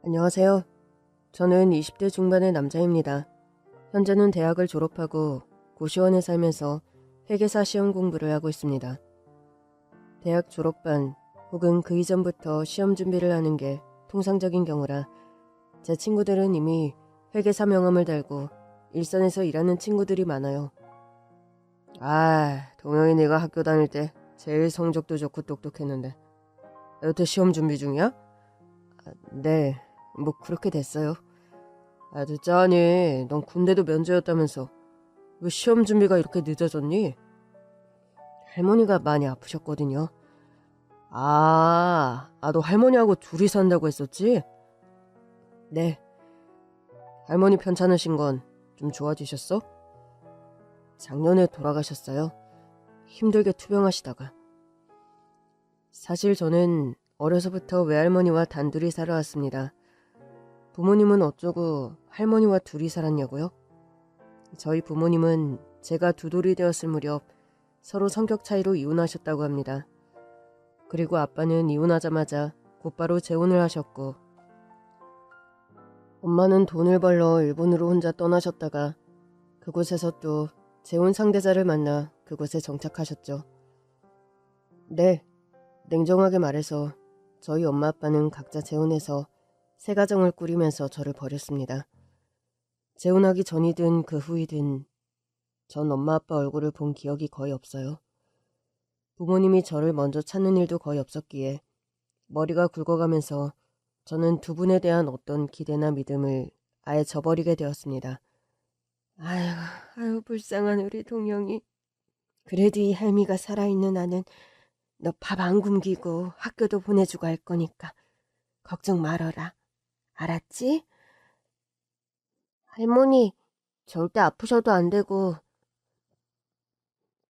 안녕하세요. 저는 20대 중반의 남자입니다. 현재는 대학을 졸업하고 고시원에 살면서 회계사 시험 공부를 하고 있습니다. 대학 졸업반 혹은 그 이전부터 시험 준비를 하는 게 통상적인 경우라 제 친구들은 이미 회계사 명함을 달고 일선에서 일하는 친구들이 많아요. 동영이 네가 학교 다닐 때 제일 성적도 좋고 똑똑했는데 여태 시험 준비 중이야? 네, 뭐 그렇게 됐어요. 듣자니 넌 군대도 면제였다면서 왜 시험 준비가 이렇게 늦어졌니? 할머니가 많이 아프셨거든요. 너 할머니하고 둘이 산다고 했었지? 네. 할머니 편찮으신 건 좀 좋아지셨어? 작년에 돌아가셨어요. 힘들게 투병하시다가. 사실 저는 어려서부터 외할머니와 단둘이 살아왔습니다. 부모님은 어쩌고 할머니와 둘이 살았냐고요? 저희 부모님은 제가 두 돌이 되었을 무렵 서로 성격 차이로 이혼하셨다고 합니다. 그리고 아빠는 이혼하자마자 곧바로 재혼을 하셨고 엄마는 돈을 벌러 일본으로 혼자 떠나셨다가 그곳에서 또 재혼 상대자를 만나 그곳에 정착하셨죠. 네, 냉정하게 말해서 저희 엄마 아빠는 각자 재혼해서 새 가정을 꾸리면서 저를 버렸습니다. 재혼하기 전이든 그 후이든 전 엄마 아빠 얼굴을 본 기억이 거의 없어요. 부모님이 저를 먼저 찾는 일도 거의 없었기에 머리가 굵어가면서 저는 두 분에 대한 어떤 기대나 믿음을 아예 저버리게 되었습니다. 아유 불쌍한 우리 동영이. 그래도 이 할미가 살아있는 한은 너 밥 안 굶기고 학교도 보내주고 할 거니까 걱정 말어라. 알았지? 할머니, 절대 아프셔도 안 되고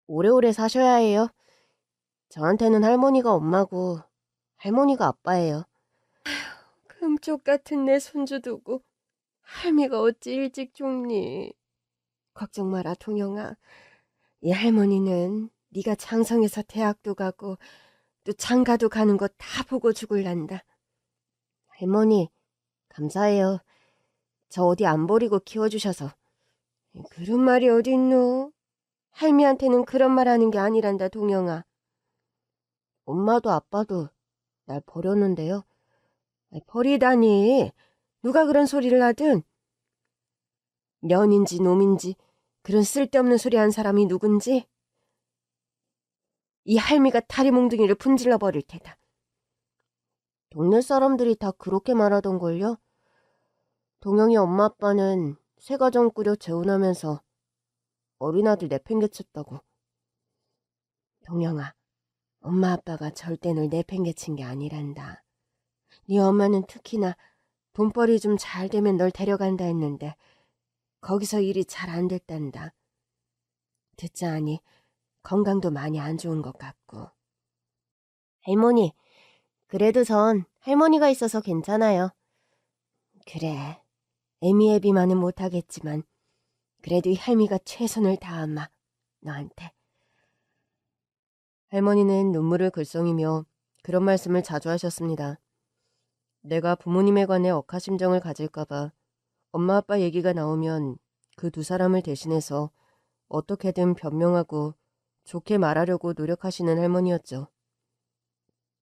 오래오래 사셔야 해요. 저한테는 할머니가 엄마고 할머니가 아빠예요. 금쪽 같은 내 손주 두고 할미가 어찌 일찍 죽니? 걱정 마라 동영아. 이 할머니는 네가 장성에서 대학도 가고 또 장가도 가는 거 다 보고 죽을란다. 할머니 감사해요. 저 어디 안 버리고 키워주셔서. 그런 말이 어딨노? 할미한테는 그런 말 하는 게 아니란다 동영아. 엄마도 아빠도 날 버렸는데요. 버리다니. 누가 그런 소리를 하든. 년인지 놈인지 그런 쓸데없는 소리 한 사람이 누군지 이 할미가 다리 몽둥이를 분질러 버릴 테다. 동네 사람들이 다 그렇게 말하던걸요. 동영이 엄마 아빠는 새 가정 꾸려 재혼하면서 어린 아들 내팽개쳤다고. 동영아, 엄마 아빠가 절대 널 내팽개친 게 아니란다. 네 엄마는 특히나 돈벌이 좀 잘 되면 널 데려간다 했는데 거기서 일이 잘 안 됐단다. 듣자하니 건강도 많이 안 좋은 것 같고. 할머니, 그래도 전 할머니가 있어서 괜찮아요. 그래, 애미애비만은 못하겠지만 그래도 이 할미가 최선을 다하마, 너한테. 할머니는 눈물을 글썽이며 그런 말씀을 자주 하셨습니다. 내가 부모님에 관해 억하심정을 가질까봐 엄마 아빠 얘기가 나오면 그 두 사람을 대신해서 어떻게든 변명하고 좋게 말하려고 노력하시는 할머니였죠.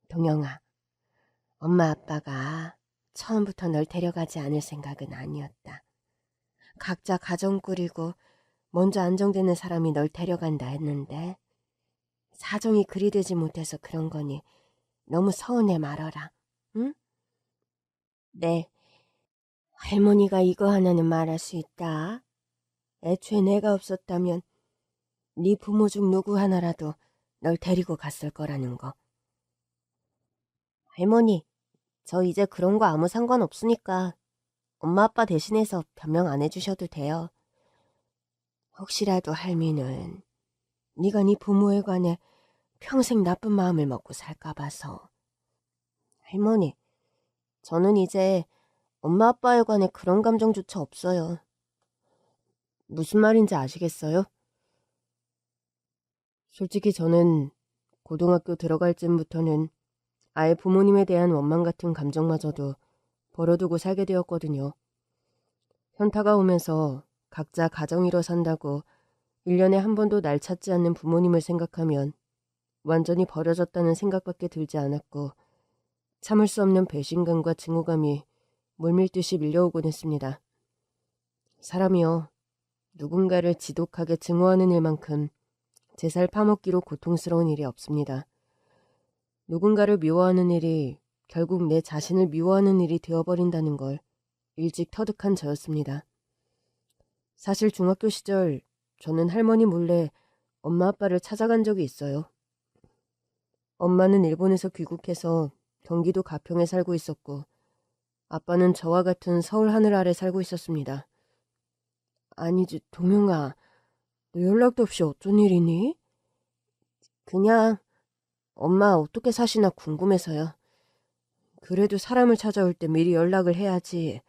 동영아, 엄마 아빠가 처음부터 널 데려가지 않을 생각은 아니었다. 각자 가정 꾸리고 먼저 안정되는 사람이 널 데려간다 했는데 사정이 그리 되지 못해서 그런 거니 너무 서운해 말어라. 응? 네. 할머니가 이거 하나는 말할 수 있다. 애초에 내가 없었다면 네 부모 중 누구 하나라도 널 데리고 갔을 거라는 거. 할머니, 저 이제 그런 거 아무 상관없으니까 엄마 아빠 대신해서 변명 안 해주셔도 돼요. 혹시라도 할미는 네가 네 부모에 관해 평생 나쁜 마음을 먹고 살까 봐서. 할머니, 저는 이제 엄마 아빠에 관해 그런 감정조차 없어요. 무슨 말인지 아시겠어요? 솔직히 저는 고등학교 들어갈 쯤부터는 아예 부모님에 대한 원망 같은 감정마저도 버려두고 살게 되었거든요. 현타가 오면서 각자 가정 이뤄 산다고 1년에 한 번도 날 찾지 않는 부모님을 생각하면 완전히 버려졌다는 생각밖에 들지 않았고 참을 수 없는 배신감과 증오감이 물밀듯이 밀려오곤 했습니다. 사람이요. 누군가를 지독하게 증오하는 일만큼 제 살 파먹기로 고통스러운 일이 없습니다. 누군가를 미워하는 일이 결국 내 자신을 미워하는 일이 되어버린다는 걸 일찍 터득한 저였습니다. 사실 중학교 시절 저는 할머니 몰래 엄마 아빠를 찾아간 적이 있어요. 엄마는 일본에서 귀국해서 경기도 가평에 살고 있었고 아빠는 저와 같은 서울 하늘 아래 살고 있었습니다. 아니지, 동영아, 너 연락도 없이 어쩐 일이니? 그냥 엄마 어떻게 사시나 궁금해서요. 그래도 사람을 찾아올 때 미리 연락을 해야지.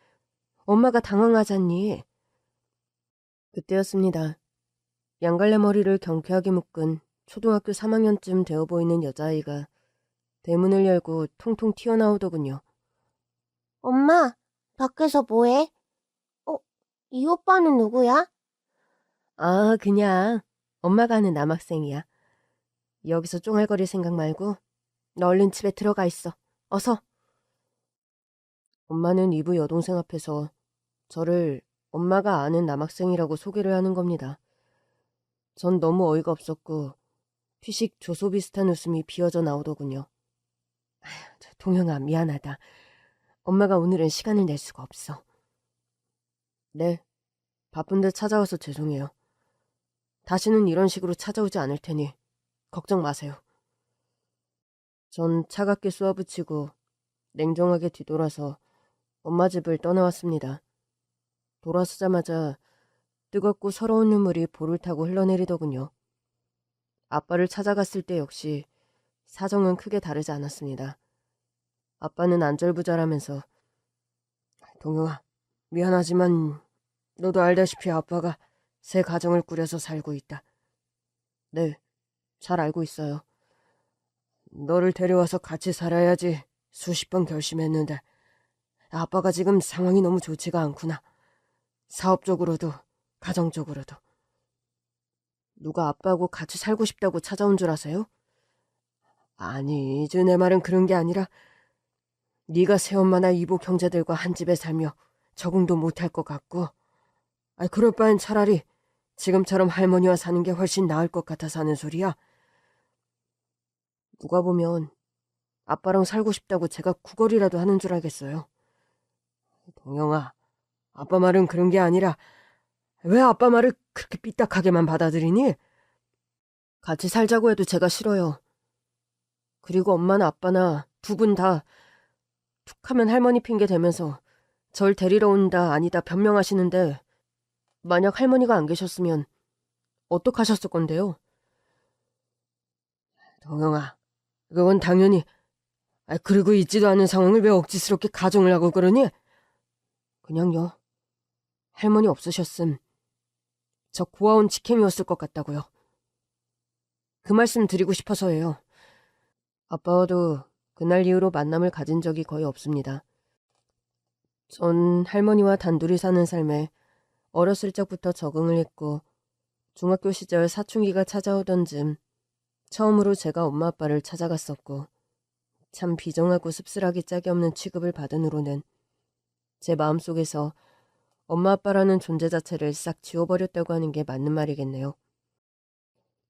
엄마가 당황하잖니. 그때였습니다. 양갈래 머리를 경쾌하게 묶은 초등학교 3학년쯤 되어 보이는 여자아이가 대문을 열고 통통 튀어나오더군요. 엄마, 밖에서 뭐해? 이 오빠는 누구야? 아, 그냥 엄마가 아는 남학생이야. 여기서 쫑알거릴 생각 말고 너 얼른 집에 들어가 있어. 어서. 엄마는 이부 여동생 앞에서 저를 엄마가 아는 남학생이라고 소개를 하는 겁니다. 전 너무 어이가 없었고 피식 조소 비슷한 웃음이 비어져 나오더군요. 동영아, 미안하다. 엄마가 오늘은 시간을 낼 수가 없어. 네, 바쁜데 찾아와서 죄송해요. 다시는 이런 식으로 찾아오지 않을 테니 걱정 마세요. 전 차갑게 쏘아붙이고 냉정하게 뒤돌아서 엄마 집을 떠나왔습니다. 돌아서자마자 뜨겁고 서러운 눈물이 볼을 타고 흘러내리더군요. 아빠를 찾아갔을 때 역시 사정은 크게 다르지 않았습니다. 아빠는 안절부절하면서 동영아, 미안하지만 너도 알다시피 아빠가 새 가정을 꾸려서 살고 있다. 네, 잘 알고 있어요. 너를 데려와서 같이 살아야지 수십 번 결심했는데 아빠가 지금 상황이 너무 좋지가 않구나. 사업적으로도 가정적으로도. 누가 아빠하고 같이 살고 싶다고 찾아온 줄 아세요? 아니, 이제 내 말은 그런 게 아니라 네가 새엄마나 이보 형제들과 한 집에 살며 적응도 못할 것 같고 그럴 바엔 차라리 지금처럼 할머니와 사는 게 훨씬 나을 것 같아서 하는 소리야. 누가 보면 아빠랑 살고 싶다고 제가 구걸이라도 하는 줄 알겠어요. 동영아, 아빠 말은 그런 게 아니라 왜 아빠 말을 그렇게 삐딱하게만 받아들이니? 같이 살자고 해도 제가 싫어요. 그리고 엄마나 아빠나 두 분 다 툭하면 할머니 핑계 대면서 절 데리러 온다 아니다 변명하시는데 만약 할머니가 안 계셨으면 어떡하셨을 건데요? 동영아, 그건 당연히. 그리고 있지도 않은 상황을 왜 억지스럽게 가정을 하고 그러니? 그냥요. 할머니 없으셨음 저 고아원 직행이었을 것 같다고요. 그 말씀 드리고 싶어서예요. 아빠와도 그날 이후로 만남을 가진 적이 거의 없습니다. 전 할머니와 단둘이 사는 삶에 어렸을 적부터 적응을 했고 중학교 시절 사춘기가 찾아오던 즈음 처음으로 제가 엄마 아빠를 찾아갔었고 참 비정하고 씁쓸하기 짝이 없는 취급을 받은 후로는 제 마음속에서 엄마 아빠라는 존재 자체를 싹 지워버렸다고 하는 게 맞는 말이겠네요.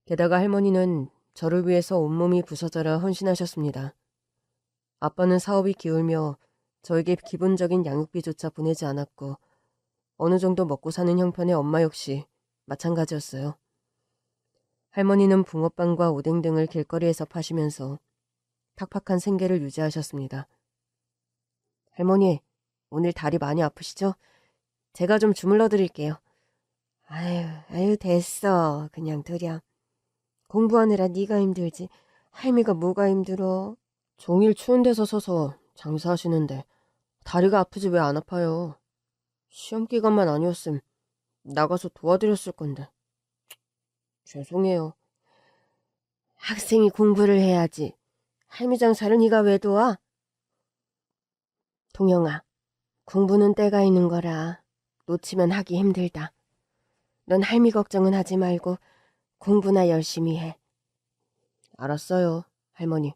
게다가 할머니는 저를 위해서 온몸이 부서져라 헌신하셨습니다. 아빠는 사업이 기울며 저에게 기본적인 양육비조차 보내지 않았고 어느 정도 먹고 사는 형편의 엄마 역시 마찬가지였어요. 할머니는 붕어빵과 오뎅 등을 길거리에서 파시면서 팍팍한 생계를 유지하셨습니다. 할머니, 오늘 다리 많이 아프시죠? 제가 좀 주물러 드릴게요. 아유, 됐어. 그냥 드려. 공부하느라 네가 힘들지. 할미가 뭐가 힘들어? 종일 추운 데서 서서 장사하시는데 다리가 아프지 왜 안 아파요? 시험 기간만 아니었음 나가서 도와드렸을 건데. 죄송해요. 학생이 공부를 해야지. 할미 장사를 네가 왜 도와? 동영아, 공부는 때가 있는 거라. 놓치면 하기 힘들다. 넌 할미 걱정은 하지 말고 공부나 열심히 해. 알았어요, 할머니.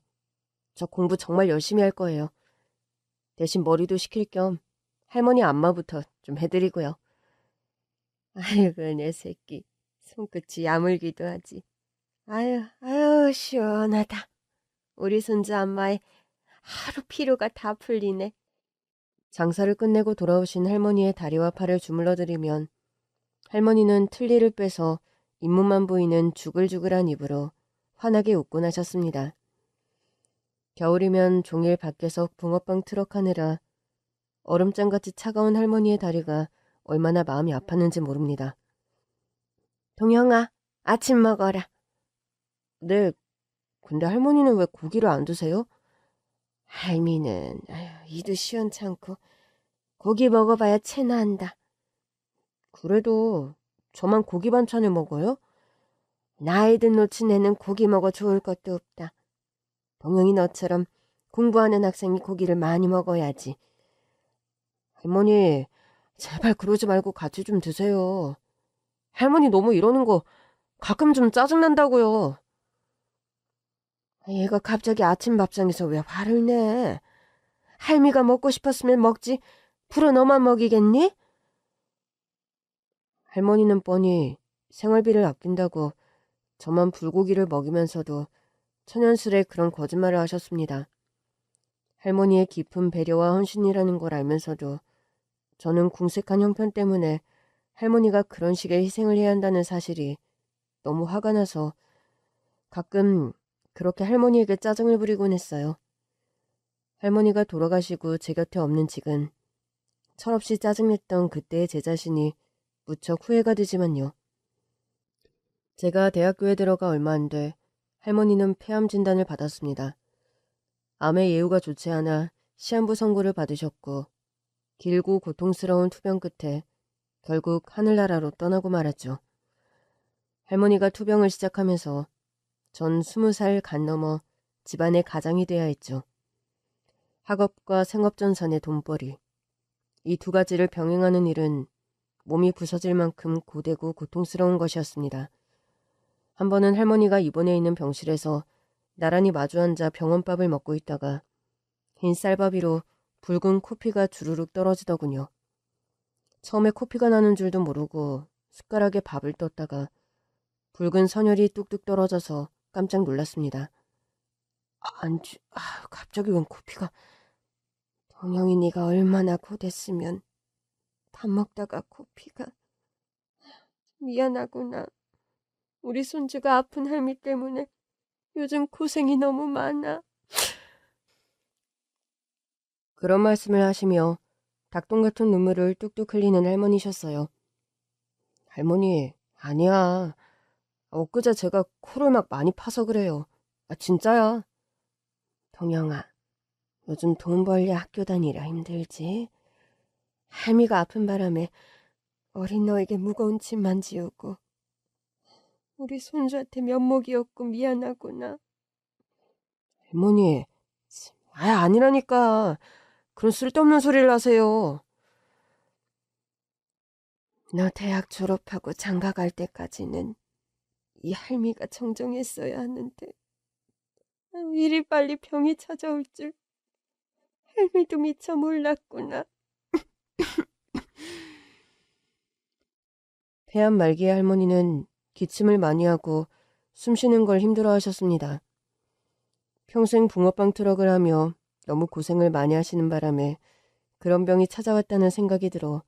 저 공부 정말 열심히 할 거예요. 대신 머리도 식힐 겸 할머니 안마부터 좀 해드리고요. 아이고, 내 새끼. 손끝이 야물기도 하지. 아유, 시원하다. 우리 손주 안마에 하루 피로가 다 풀리네. 장사를 끝내고 돌아오신 할머니의 다리와 팔을 주물러드리면 할머니는 틀니를 빼서 잇몸만 보이는 주글주글한 입으로 환하게 웃곤 하셨습니다. 겨울이면 종일 밖에서 붕어빵 트럭하느라 얼음장같이 차가운 할머니의 다리가 얼마나 마음이 아팠는지 모릅니다. 동영아, 아침 먹어라. 네, 근데 할머니는 왜 고기를 안 드세요? 할미는 이도 시원찮고 고기 먹어봐야 체나한다. 그래도 저만 고기 반찬을 먹어요? 나이 든 놓친 애는 고기 먹어 좋을 것도 없다. 동영이 너처럼 공부하는 학생이 고기를 많이 먹어야지. 할머니, 제발 그러지 말고 같이 좀 드세요. 할머니 너무 이러는 거 가끔 좀 짜증난다고요. 얘가 갑자기 아침 밥상에서 왜 화를 내? 할미가 먹고 싶었으면 먹지. 불어 너만 먹이겠니? 할머니는 뻔히 생활비를 아낀다고 저만 불고기를 먹이면서도 천연스레 그런 거짓말을 하셨습니다. 할머니의 깊은 배려와 헌신이라는 걸 알면서도 저는 궁색한 형편 때문에 할머니가 그런 식의 희생을 해야 한다는 사실이 너무 화가 나서 가끔 그렇게 할머니에게 짜증을 부리곤 했어요. 할머니가 돌아가시고 제 곁에 없는 지금 철없이 짜증냈던 그때의 제 자신이 무척 후회가 되지만요. 제가 대학교에 들어가 얼마 안 돼 할머니는 폐암 진단을 받았습니다. 암의 예후가 좋지 않아 시한부 선고를 받으셨고 길고 고통스러운 투병 끝에 결국 하늘나라로 떠나고 말았죠. 할머니가 투병을 시작하면서 전 20살 간 넘어 집안의 가장이 돼야 했죠. 학업과 생업전선의 돈벌이. 이 두 가지를 병행하는 일은 몸이 부서질 만큼 고되고 고통스러운 것이었습니다. 한 번은 할머니가 입원해 있는 병실에서 나란히 마주 앉아 병원밥을 먹고 있다가 흰 쌀밥위로 붉은 코피가 주르륵 떨어지더군요. 처음에 코피가 나는 줄도 모르고 숟가락에 밥을 떴다가 붉은 선혈이 뚝뚝 떨어져서 깜짝 놀랐습니다. 갑자기 웬 코피가. 동영이 네가 얼마나 고됐으면 밥 먹다가 코피가. 미안하구나. 우리 손주가 아픈 할미 때문에 요즘 고생이 너무 많아. 그런 말씀을 하시며 닭똥 같은 눈물을 뚝뚝 흘리는 할머니셨어요. 할머니, 아니야. 엊그제 제가 코를 막 많이 파서 그래요. 진짜야. 동영아, 요즘 돈 벌려 학교 다니라 힘들지? 할미가 아픈 바람에 어린 너에게 무거운 짐만 지우고 우리 손주한테 면목이 없고 미안하구나. 할머니, 아니라니까. 그런 쓸데없는 소리를 하세요. 너 대학 졸업하고 장가 갈 때까지는 이 할미가 정정했어야 하는데 이리 빨리 병이 찾아올 줄 할미도 미처 몰랐구나. 폐암 말기의 할머니는 기침을 많이 하고 숨쉬는 걸 힘들어하셨습니다. 평생 붕어빵 트럭을 하며 너무 고생을 많이 하시는 바람에 그런 병이 찾아왔다는 생각이 들어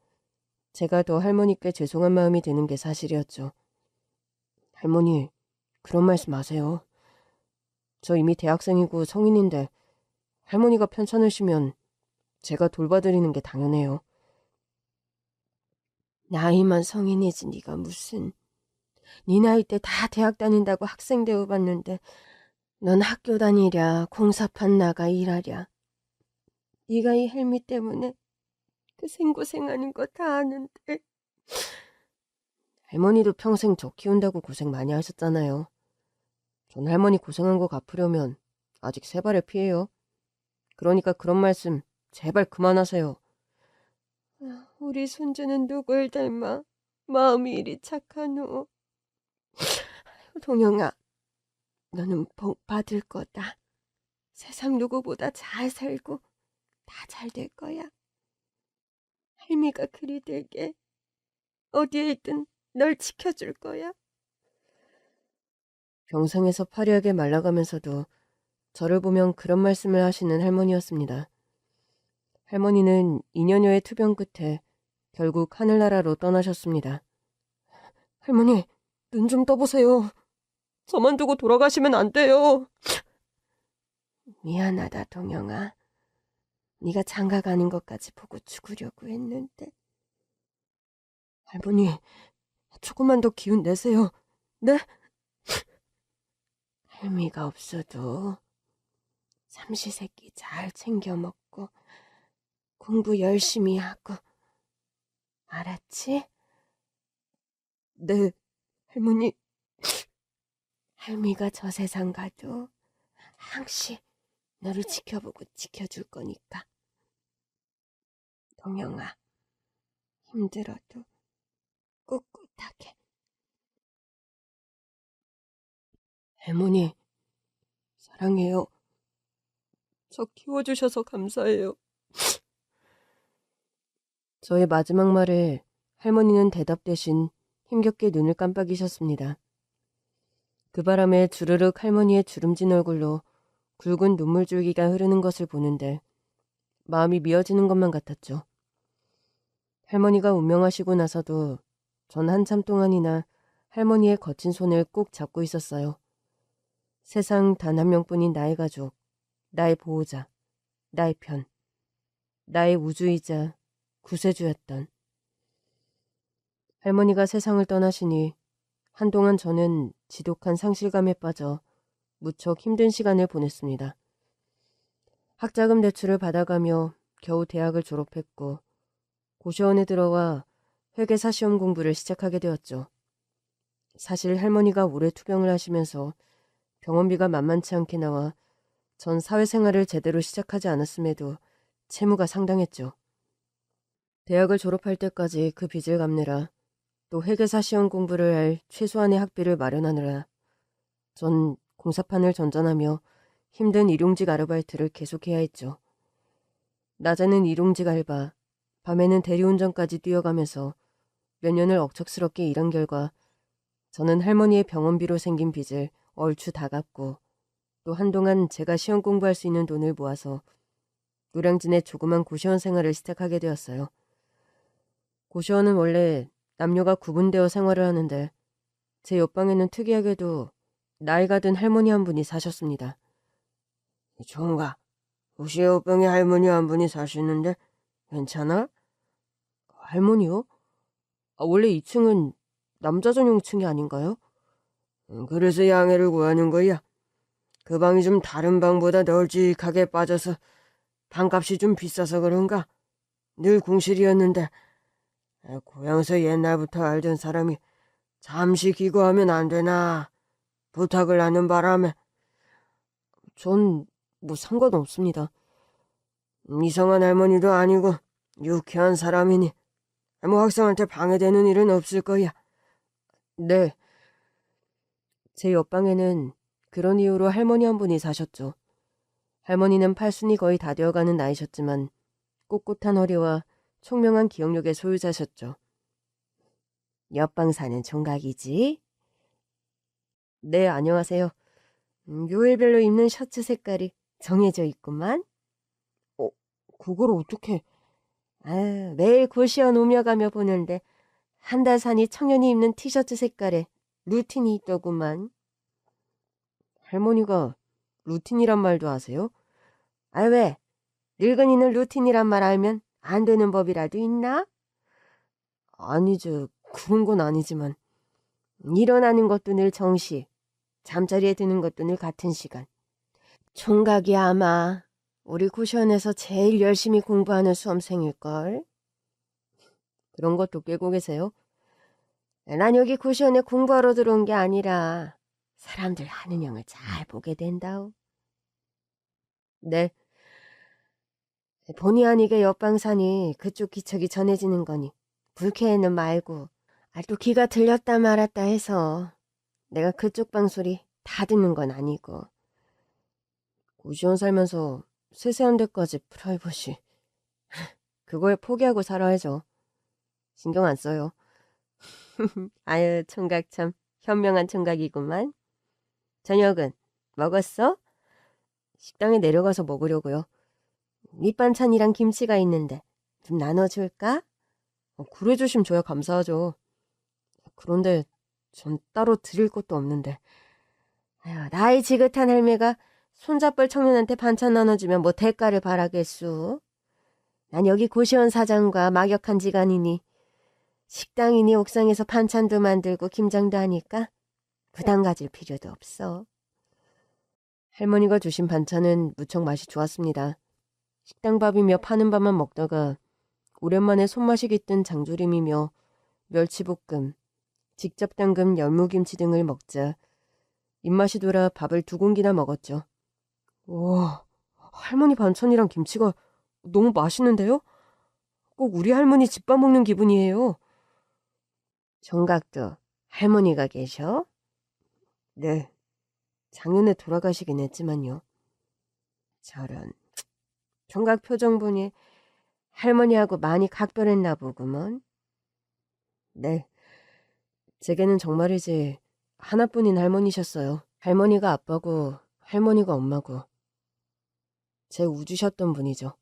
제가 더 할머니께 죄송한 마음이 드는 게 사실이었죠. 할머니, 그런 말씀 마세요. 저 이미 대학생이고 성인인데 할머니가 편찮으시면 제가 돌봐드리는 게 당연해요. 나이만 성인이지 네가 무슨. 네 나이 때 다 대학 다닌다고 학생 대우받는데 넌 학교 다니랴 공사판 나가 일하랴. 네가 이 할미 때문에 그 생고생하는 거 다 아는데. 할머니도 평생 저 키운다고 고생 많이 하셨잖아요. 전 할머니 고생한 거 갚으려면 아직 세 발의 피해요. 그러니까 그런 말씀 제발 그만하세요. 우리 손주는 누굴 닮아 마음이 이리 착하노. 동영아, 너는 복 받을 거다. 세상 누구보다 잘 살고 다 잘 될 거야. 할미가 그리 되게 어디에 있든 널 지켜줄 거야. 병상에서 파리하게 말라가면서도 저를 보면 그런 말씀을 하시는 할머니였습니다. 할머니는 2년여의 투병 끝에 결국 하늘나라로 떠나셨습니다. 할머니, 눈 좀 떠보세요. 저만 두고 돌아가시면 안 돼요. 미안하다, 동영아. 네가 장가 가는 것까지 보고 죽으려고 했는데. 할머니, 조금만 더 기운 내세요. 네? 할미가 없어도 삼시세끼 잘 챙겨 먹고 공부 열심히 하고. 알았지? 네, 할머니. 할미가 저 세상 가도 항시 너를 지켜보고 지켜줄 거니까. 동영아, 힘들어도 꿋꿋하게. 할머니, 사랑해요. 저 키워주셔서 감사해요. 저의 마지막 말에 할머니는 대답 대신 힘겹게 눈을 깜빡이셨습니다. 그 바람에 주르륵 할머니의 주름진 얼굴로 굵은 눈물줄기가 흐르는 것을 보는데 마음이 미어지는 것만 같았죠. 할머니가 운명하시고 나서도 전 한참 동안이나 할머니의 거친 손을 꼭 잡고 있었어요. 세상 단 한 명뿐인 나의 가족, 나의 보호자, 나의 편, 나의 우주이자 구세주였던. 할머니가 세상을 떠나시니 한동안 저는 지독한 상실감에 빠져 무척 힘든 시간을 보냈습니다. 학자금 대출을 받아가며 겨우 대학을 졸업했고 고시원에 들어와 회계사 시험 공부를 시작하게 되었죠. 사실 할머니가 오래 투병을 하시면서 병원비가 만만치 않게 나와 전 사회생활을 제대로 시작하지 않았음에도 채무가 상당했죠. 대학을 졸업할 때까지 그 빚을 갚느라 또 회계사 시험 공부를 할 최소한의 학비를 마련하느라 전 공사판을 전전하며 힘든 일용직 아르바이트를 계속해야 했죠. 낮에는 일용직 알바, 밤에는 대리운전까지 뛰어가면서 몇 년을 억척스럽게 일한 결과 저는 할머니의 병원비로 생긴 빚을 얼추 다 갚고 또 한동안 제가 시험 공부할 수 있는 돈을 모아서 노량진의 조그만 고시원 생활을 시작하게 되었어요. 고시원은 원래 남녀가 구분되어 생활을 하는데 제 옆방에는 특이하게도 나이가 든 할머니 한 분이 사셨습니다. 종가, 고시 옆방에 할머니 한 분이 사시는데 괜찮아? 할머니요? 원래 2층은 남자 전용 층이 아닌가요? 그래서 양해를 구하는 거야. 그 방이 좀 다른 방보다 널찍하게 빠져서 방값이 좀 비싸서 그런가? 늘 공실이었는데 고향에서 옛날부터 알던 사람이 잠시 기거하면 안 되나 부탁을 하는 바람에. 전 뭐 상관없습니다. 이상한 할머니도 아니고 유쾌한 사람이니 뭐 학생한테 방해되는 일은 없을 거야. 네. 제 옆방에는 그런 이유로 할머니 한 분이 사셨죠. 할머니는 팔순이 거의 다 되어가는 나이셨지만 꼿꼿한 허리와 총명한 기억력의 소유자셨죠. 옆방 사는 총각이지? 네, 안녕하세요. 요일별로 입는 셔츠 색깔이 정해져 있구만. 그걸 어떻게? 매일 고시원 오며 가며 보는데 한 달 산이 청년이 입는 티셔츠 색깔에 루틴이 있더구만. 할머니가 루틴이란 말도 아세요? 왜? 늙은이는 루틴이란 말 알면 안 되는 법이라도 있나? 아니죠. 그런 건 아니지만. 일어나는 것도 늘 정시, 잠자리에 드는 것도 늘 같은 시간. 총각이 아마 우리 고시원에서 제일 열심히 공부하는 수험생일걸? 그런 것도 꿰고 계세요? 난 여기 고시원에 공부하러 들어온 게 아니라 사람들 하는 형을 잘 보게 된다오. 네. 본의 아니게 옆방산이 그쪽 기척이 전해지는 거니 불쾌해는 말고 또 귀가 들렸다 말았다 해서 내가 그쪽 방 소리 다 듣는 건 아니고 고시원 살면서 세세한 데까지 프라이버시 그걸 포기하고 살아야죠. 신경 안 써요. 아유 총각 참 현명한 총각이구만. 저녁은 먹었어? 식당에 내려가서 먹으려고요. 밑반찬이랑 김치가 있는데 좀 나눠줄까? 그래 주시면 저야 감사하죠. 그런데 전 따로 드릴 것도 없는데. 아유, 나이 지긋한 할매가 손잡벌 청년한테 반찬 나눠주면 뭐 대가를 바라겠수. 난 여기 고시원 사장과 막역한 지간이니 식당이니 옥상에서 반찬도 만들고 김장도 하니까 부담 가질 필요도 없어. 할머니가 주신 반찬은 무척 맛이 좋았습니다. 식당밥이며 파는 밥만 먹다가 오랜만에 손맛이 깃든 장조림이며 멸치볶음, 직접 담근 열무김치 등을 먹자 입맛이 돌아 밥을 2공기나 먹었죠. 와, 할머니 반찬이랑 김치가 너무 맛있는데요? 꼭 우리 할머니 집밥 먹는 기분이에요. 정각도 할머니가 계셔? 네, 작년에 돌아가시긴 했지만요. 저런, 정각 표정 보니 할머니하고 많이 각별했나 보구먼. 네, 제게는 정말이지 하나뿐인 할머니셨어요. 할머니가 아빠고 할머니가 엄마고 제 우주셨던 분이죠.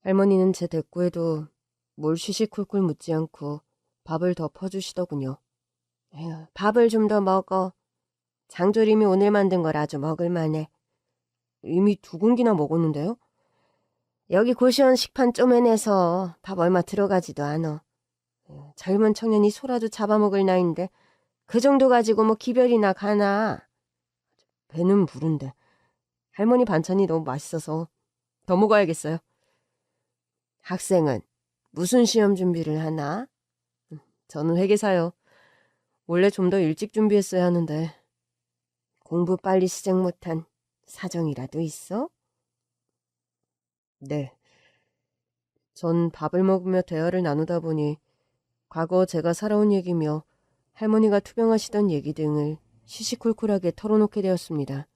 할머니는 제 대꾸에도 뭘 시시콜콜 묻지 않고 밥을 더 퍼주시더군요. 에휴, 밥을 좀 더 먹어. 장조림이 오늘 만든 걸 아주 먹을만해. 이미 2공기나 먹었는데요? 여기 고시원 식판 쪼매내서 밥 얼마 들어가지도 않아. 젊은 청년이 소라도 잡아먹을 나이인데 그 정도 가지고 뭐 기별이나 가나. 배는 부른데 할머니 반찬이 너무 맛있어서 더 먹어야겠어요. 학생은 무슨 시험 준비를 하나? 저는 회계사요. 원래 좀 더 일찍 준비했어야 하는데 공부 빨리 시작 못한 사정이라도 있어? 네. 전 밥을 먹으며 대화를 나누다 보니 과거 제가 살아온 얘기며 할머니가 투병하시던 얘기 등을 시시콜콜하게 털어놓게 되었습니다.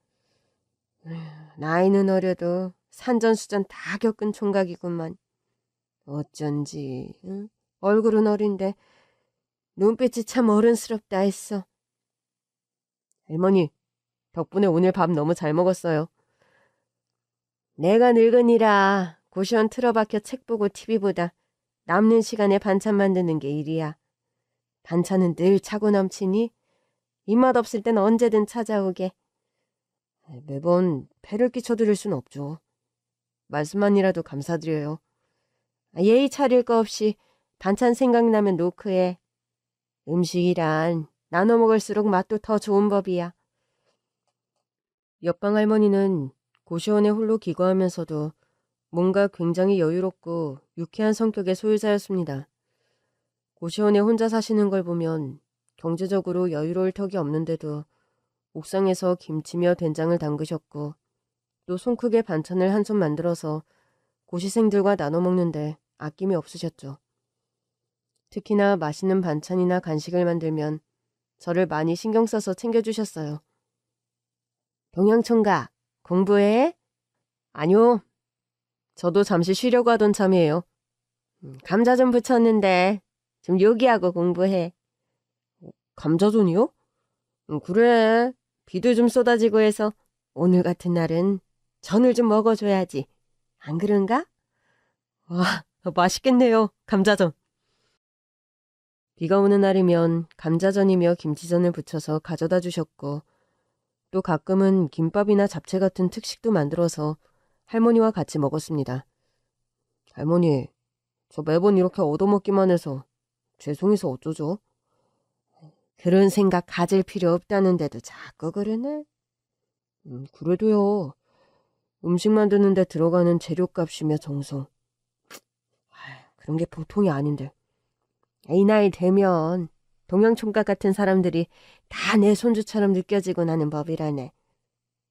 나이는 어려도 산전수전 다 겪은 총각이구만. 어쩐지 응? 얼굴은 어린데 눈빛이 참 어른스럽다 했어. 할머니, 덕분에 오늘 밥 너무 잘 먹었어요. 내가 늙으니라 고시원 틀어박혀 책 보고 TV보다 남는 시간에 반찬 만드는 게 일이야. 반찬은 늘 차고 넘치니 입맛 없을 땐 언제든 찾아오게. 매번 패를 끼쳐드릴 순 없죠. 말씀만이라도 감사드려요. 예의 차릴 거 없이 반찬 생각나면 노크해. 음식이란 나눠 먹을수록 맛도 더 좋은 법이야. 옆방 할머니는 고시원에 홀로 기거하면서도 뭔가 굉장히 여유롭고 유쾌한 성격의 소유자였습니다. 고시원에 혼자 사시는 걸 보면 경제적으로 여유로울 턱이 없는데도 옥상에서 김치며 된장을 담그셨고 또 손 크게 반찬을 한 손 만들어서 고시생들과 나눠 먹는데 아낌이 없으셨죠. 특히나 맛있는 반찬이나 간식을 만들면 저를 많이 신경 써서 챙겨주셨어요. 동양총각, 공부해? 아니요. 저도 잠시 쉬려고 하던 참이에요. 감자 좀 부쳤는데 좀 요기하고 공부해. 감자전이요? 그래. 비도 좀 쏟아지고 해서 오늘 같은 날은 전을 좀 먹어줘야지. 안 그런가? 와, 맛있겠네요. 감자전. 비가 오는 날이면 감자전이며 김치전을 부쳐서 가져다 주셨고 또 가끔은 김밥이나 잡채 같은 특식도 만들어서 할머니와 같이 먹었습니다. 할머니, 저 매번 이렇게 얻어먹기만 해서 죄송해서 어쩌죠? 그런 생각 가질 필요 없다는데도 자꾸 그러네? 그래도요. 음식 만드는데 들어가는 재료값이며 정성. 그런 게 보통이 아닌데. 이 나이 되면 동양총각 같은 사람들이 다 내 손주처럼 느껴지곤 하는 법이라네.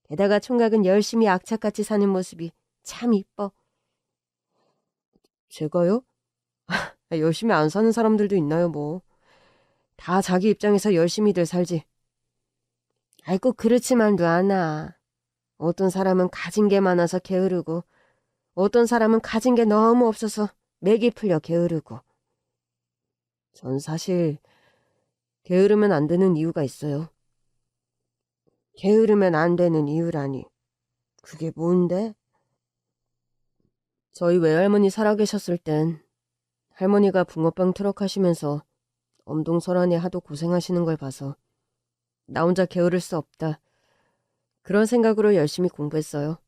게다가 총각은 열심히 악착같이 사는 모습이 참 이뻐. 제가요? 열심히 안 사는 사람들도 있나요, 뭐. 다 자기 입장에서 열심히들 살지. 꼭 그렇지만도 않아. 어떤 사람은 가진 게 많아서 게으르고 어떤 사람은 가진 게 너무 없어서 맥이 풀려 게으르고. 전 사실 게으르면 안 되는 이유가 있어요. 게으르면 안 되는 이유라니. 그게 뭔데? 저희 외할머니 살아계셨을 땐 할머니가 붕어빵 트럭 하시면서 엄동설안에 하도 고생하시는 걸 봐서 나 혼자 게으를 수 없다. 그런 생각으로 열심히 공부했어요.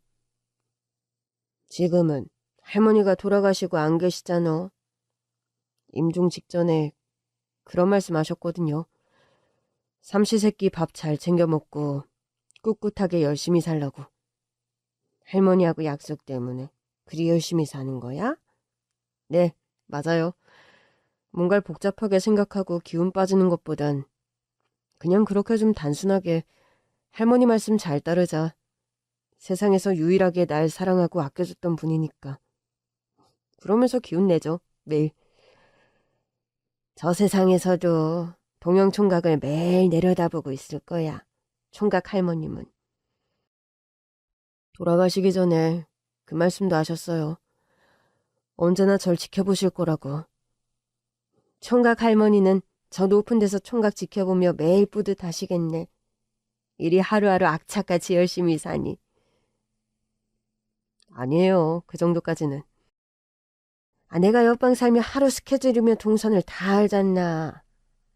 지금은 할머니가 돌아가시고 안 계시잖아. 임종 직전에 그런 말씀 하셨거든요. 삼시세끼 밥 잘 챙겨 먹고 꿋꿋하게 열심히 살라고. 할머니하고 약속 때문에 그리 열심히 사는 거야? 네, 맞아요. 뭔가를 복잡하게 생각하고 기운 빠지는 것보단 그냥 그렇게 좀 단순하게 할머니 말씀 잘 따르자. 세상에서 유일하게 날 사랑하고 아껴줬던 분이니까. 그러면서 기운 내죠, 매일. 저 세상에서도 동영 총각을 매일 내려다보고 있을 거야. 총각 할머님은. 돌아가시기 전에 그 말씀도 하셨어요. 언제나 절 지켜보실 거라고. 총각 할머니는 저 높은 데서 총각 지켜보며 매일 뿌듯하시겠네. 일이 하루하루 악착같이 열심히 사니. 아니에요. 그 정도까지는. 내가 옆방 살며 하루 스케줄이며 동선을 다 알잖나.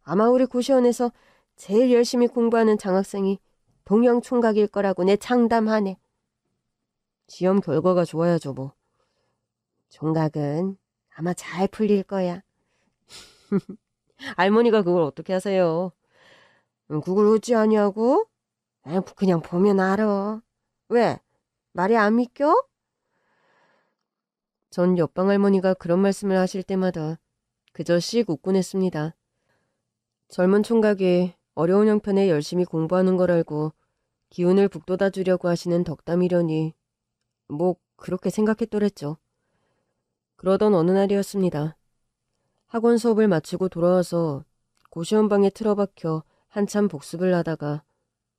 아마 우리 고시원에서 제일 열심히 공부하는 장학생이 동영 총각일 거라고 내 장담하네. 시험 결과가 좋아야죠 뭐. 총각은 아마 잘 풀릴 거야. 할머니가 그걸 어떻게 하세요? 그걸 어찌 아냐고? 그냥 보면 알아. 왜? 말이 안 믿겨? 전 옆방 할머니가 그런 말씀을 하실 때마다 그저 씩 웃곤 했습니다. 젊은 총각이 어려운 형편에 열심히 공부하는 걸 알고 기운을 북돋아 주려고 하시는 덕담이려니 뭐 그렇게 생각했더랬죠. 그러던 어느 날이었습니다. 학원 수업을 마치고 돌아와서 고시원방에 틀어박혀 한참 복습을 하다가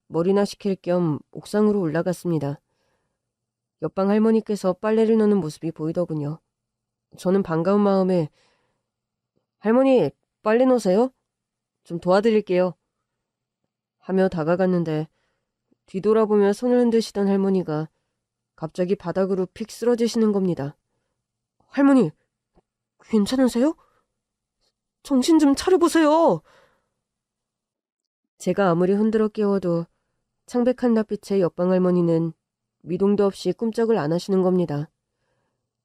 머리나 식힐 겸 옥상으로 올라갔습니다. 옆방 할머니께서 빨래를 넣는 모습이 보이더군요. 저는 반가운 마음에 할머니 빨래 넣으세요? 좀 도와드릴게요. 하며 다가갔는데 뒤돌아보며 손을 흔드시던 할머니가 갑자기 바닥으로 픽 쓰러지시는 겁니다. 할머니, 괜찮으세요? 정신 좀 차려보세요. 제가 아무리 흔들어 깨워도 창백한 낯빛의 옆방 할머니는 미동도 없이 꿈쩍을 안 하시는 겁니다.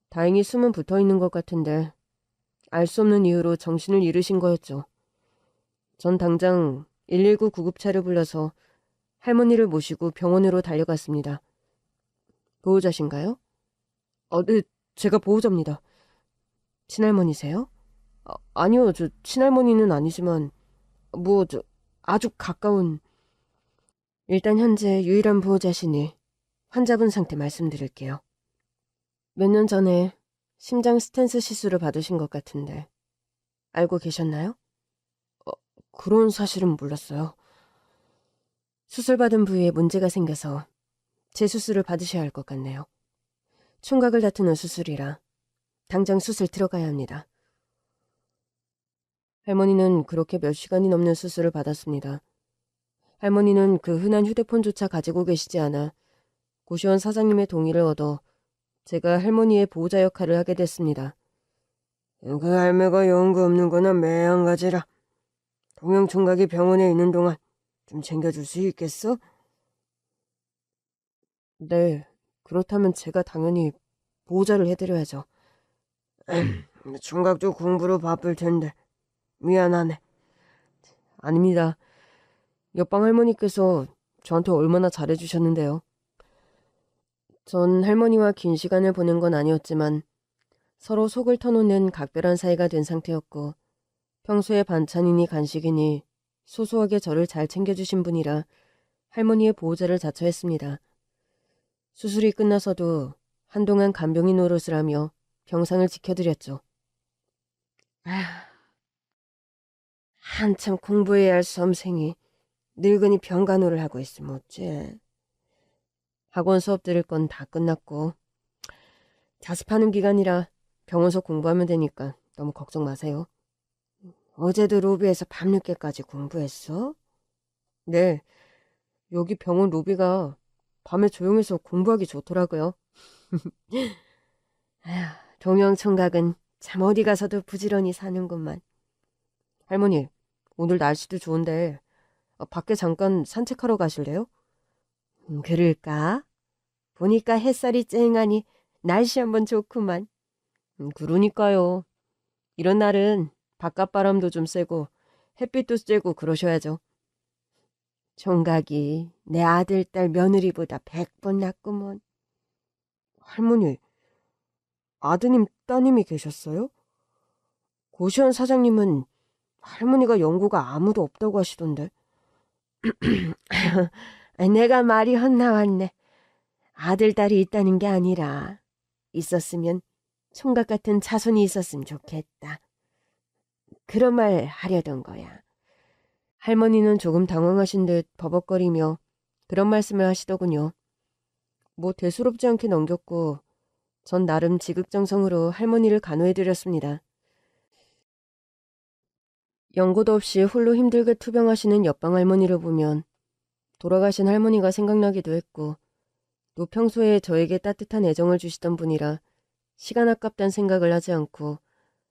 다행히 숨은 붙어있는 것 같은데 알 수 없는 이유로 정신을 잃으신 거였죠. 전 당장 119 구급차를 불러서 할머니를 모시고 병원으로 달려갔습니다. 보호자신가요? 네, 제가 보호자입니다. 친할머니세요? 아니요, 저 친할머니는 아니지만 아주 가까운. 일단 현재 유일한 보호자시니 환자분 상태 말씀드릴게요. 몇 년 전에 심장 스텐스 시술을 받으신 것 같은데 알고 계셨나요? 그런 사실은 몰랐어요. 수술받은 부위에 문제가 생겨서 재수술을 받으셔야 할 것 같네요. 총각을 다투는 수술이라 당장 수술 들어가야 합니다. 할머니는 그렇게 몇 시간이 넘는 수술을 받았습니다. 할머니는 그 흔한 휴대폰조차 가지고 계시지 않아 고시원 사장님의 동의를 얻어 제가 할머니의 보호자 역할을 하게 됐습니다. 그 할매가 연구 없는 거나 매한가지라. 동영 총각이 병원에 있는 동안 좀 챙겨줄 수 있겠어? 네, 그렇다면 제가 당연히 보호자를 해드려야죠. 총각도 공부로 바쁠 텐데 미안하네. 아닙니다. 옆방 할머니께서 저한테 얼마나 잘해주셨는데요. 전 할머니와 긴 시간을 보낸 건 아니었지만 서로 속을 터놓는 각별한 사이가 된 상태였고 평소에 반찬이니 간식이니 소소하게 저를 잘 챙겨주신 분이라 할머니의 보호자를 자처했습니다. 수술이 끝나서도 한동안 간병인 노릇을 하며 병상을 지켜드렸죠. 한참 공부해야 할 수험생이 늙은이 병간호를 하고 있으면 어째. 학원 수업 들을 건 다 끝났고 자습하는 기간이라 병원서 공부하면 되니까 너무 걱정 마세요. 어제도 로비에서 밤늦게까지 공부했어? 네, 여기 병원 로비가 밤에 조용해서 공부하기 좋더라고요. 아휴, 동영총각은 참 어디 가서도 부지런히 사는구만. 할머니, 오늘 날씨도 좋은데 밖에 잠깐 산책하러 가실래요? 그럴까? 보니까 햇살이 쨍하니 날씨 한번 좋구만. 그러니까요. 이런 날은 바깥바람도 좀 쐬고 햇빛도 쬐고 그러셔야죠. 총각이 내 아들, 딸, 며느리보다 100번 낫구먼. 할머니, 아드님, 따님이 계셨어요? 고시원 사장님은 할머니가 연고가 아무도 없다고 하시던데. 내가 말이 헛나왔네. 아들, 딸이 있다는 게 아니라 있었으면 총각 같은 자손이 있었으면 좋겠다. 그런 말 하려던 거야. 할머니는 조금 당황하신 듯 버벅거리며 그런 말씀을 하시더군요. 뭐 대수롭지 않게 넘겼고 전 나름 지극정성으로 할머니를 간호해드렸습니다. 연고도 없이 홀로 힘들게 투병하시는 옆방 할머니를 보면 돌아가신 할머니가 생각나기도 했고 또 평소에 저에게 따뜻한 애정을 주시던 분이라 시간 아깝단 생각을 하지 않고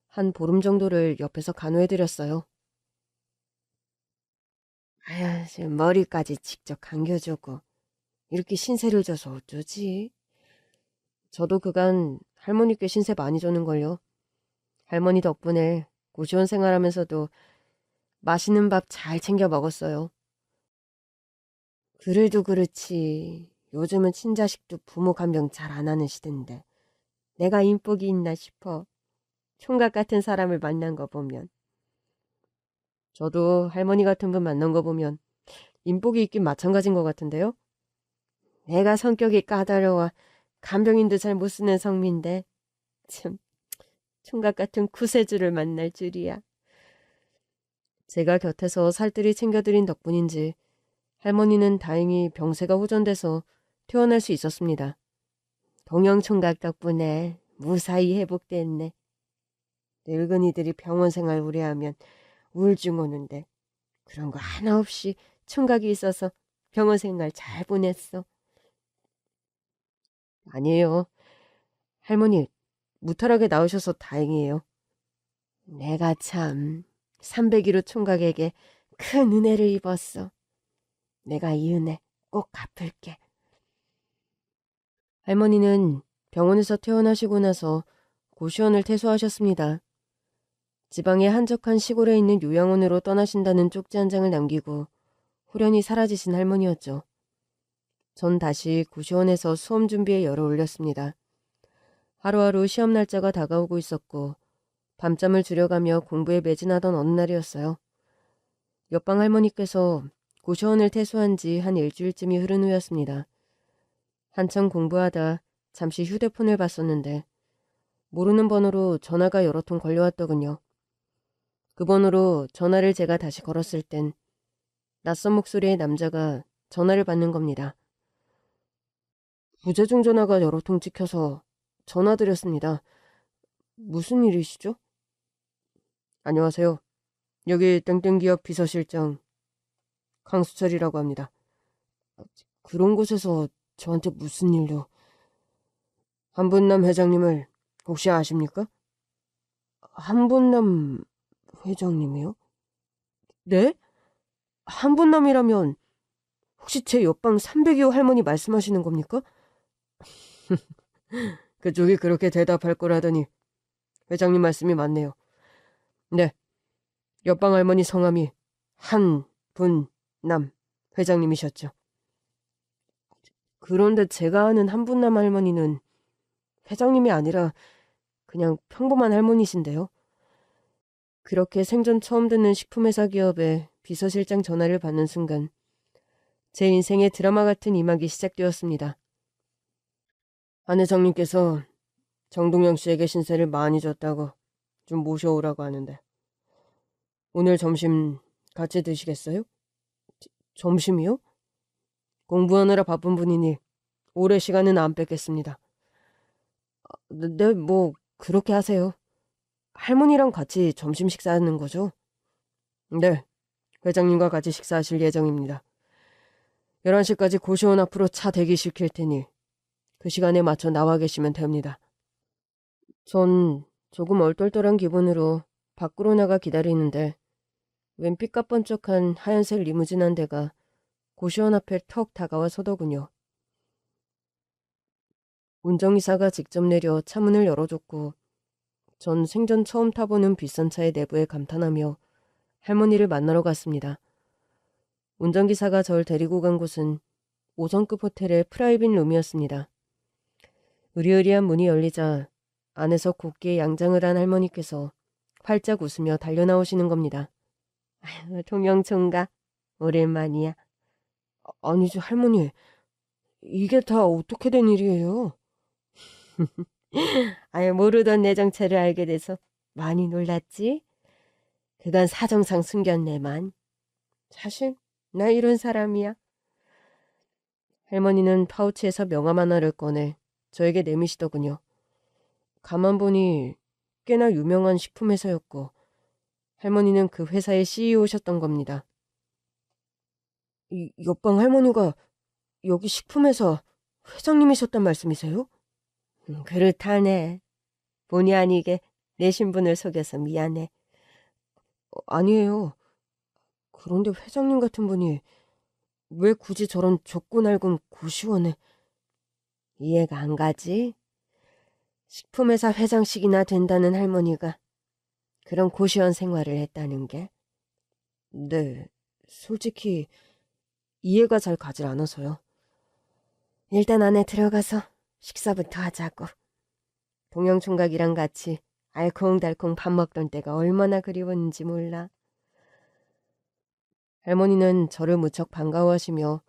한 보름 정도를 옆에서 간호해드렸어요. 아휴, 지금 머리까지 직접 감겨주고 이렇게 신세를 져서 어쩌지? 저도 그간 할머니께 신세 많이 줬는걸요. 할머니 덕분에 고시원 생활하면서도 맛있는 밥 잘 챙겨 먹었어요. 그래도 그렇지. 요즘은 친자식도 부모 간병 잘 안 하는 시대인데 내가 인복이 있나 싶어. 총각 같은 사람을 만난 거 보면. 저도 할머니 같은 분 만난 거 보면 인복이 있긴 마찬가지인 것 같은데요. 내가 성격이 까다로워 간병인도 잘 못 쓰는 성미인데 참 총각 같은 구세주를 만날 줄이야. 제가 곁에서 살뜰히 챙겨드린 덕분인지 할머니는 다행히 병세가 호전돼서 퇴원할 수 있었습니다. 동영총각 덕분에 무사히 회복됐네. 늙은이들이 병원 생활 오래 하면 우울증 오는데 그런 거 하나 없이 총각이 있어서 병원 생활 잘 보냈어. 아니에요. 할머니, 무탈하게 나으셔서 다행이에요. 내가 참 301호 총각에게 큰 은혜를 입었어. 내가 이 은혜 꼭 갚을게. 할머니는 병원에서 퇴원하시고 나서 고시원을 퇴소하셨습니다. 지방의 한적한 시골에 있는 요양원으로 떠나신다는 쪽지 한 장을 남기고 후련히 사라지신 할머니였죠. 전 다시 고시원에서 수험 준비에 열을 올렸습니다. 하루하루 시험 날짜가 다가오고 있었고 밤잠을 줄여가며 공부에 매진하던 어느 날이었어요. 옆방 할머니께서 고시원을 퇴소한 지 한 일주일쯤이 흐른 후였습니다. 한참 공부하다 잠시 휴대폰을 봤었는데 모르는 번호로 전화가 여러 통 걸려왔더군요. 그 번호로 전화를 제가 다시 걸었을 땐 낯선 목소리의 남자가 전화를 받는 겁니다. 부재중 전화가 여러 통 찍혀서 전화 드렸습니다. 무슨 일이시죠? 안녕하세요. 여기 땡땡기업 비서실장 강수철이라고 합니다. 그런 곳에서 저한테 무슨 일로? 한분남 회장님을 혹시 아십니까? 한분남 회장님이요? 네? 한분남이라면 혹시 제 옆방 302호 할머니 말씀하시는 겁니까? 그쪽이 그렇게 대답할 거라더니 회장님 말씀이 맞네요. 네, 옆방 할머니 성함이 한분남 회장님이셨죠. 그런데 제가 아는 한분남 할머니는 회장님이 아니라 그냥 평범한 할머니신데요. 그렇게 생전 처음 듣는 식품회사 기업의 비서실장 전화를 받는 순간 제 인생의 드라마 같은 이막이 시작되었습니다. 안 회장님께서 정동영 씨에게 신세를 많이 졌다고 좀 모셔오라고 하는데 오늘 점심 같이 드시겠어요? 점심이요? 공부하느라 바쁜 분이니 오래 시간은 안 뺏겠습니다. 네, 뭐 그렇게 하세요. 할머니랑 같이 점심 식사하는 거죠? 네, 회장님과 같이 식사하실 예정입니다. 11시까지 고시원 앞으로 차 대기실 킬 테니 그 시간에 맞춰 나와 계시면 됩니다. 전 조금 얼떨떨한 기분으로 밖으로 나가 기다리는데 웬 삐까뻔쩍한 하얀색 리무진 한 대가 고시원 앞에 턱 다가와 서더군요. 운전기사가 직접 내려 차문을 열어줬고 전 생전 처음 타보는 비싼 차의 내부에 감탄하며 할머니를 만나러 갔습니다. 운전기사가 절 데리고 간 곳은 5성급 호텔의 프라이빗 룸이었습니다. 으리으리한 문이 열리자 안에서 곱게 양장을 한 할머니께서 활짝 웃으며 달려나오시는 겁니다. 아유, 동영총각, 오랜만이야. 아니죠, 할머니. 이게 다 어떻게 된 일이에요? 아유, 모르던 내 정체를 알게 돼서 많이 놀랐지? 그간 사정상 숨겼네만. 사실 나 이런 사람이야. 할머니는 파우치에서 명함 하나를 꺼내 저에게 내미시더군요. 가만 보니 꽤나 유명한 식품회사였고 할머니는 그 회사의 CEO셨던 겁니다. 이 옆방 할머니가 여기 식품회사 회장님이셨단 말씀이세요? 그렇다네. 본의 아니게 내 신분을 속여서 미안해. 아니에요. 그런데 회장님 같은 분이 왜 굳이 저런 좁고 낡은 고시원에... 이해가 안 가지? 식품회사 회장씩이나 된다는 할머니가 그런 고시원 생활을 했다는 게? 네, 솔직히 이해가 잘 가질 않아서요. 일단 안에 들어가서 식사부터 하자고. 동영총각이랑 같이 알콩달콩 밥 먹던 때가 얼마나 그리웠는지 몰라. 할머니는 저를 무척 반가워하시며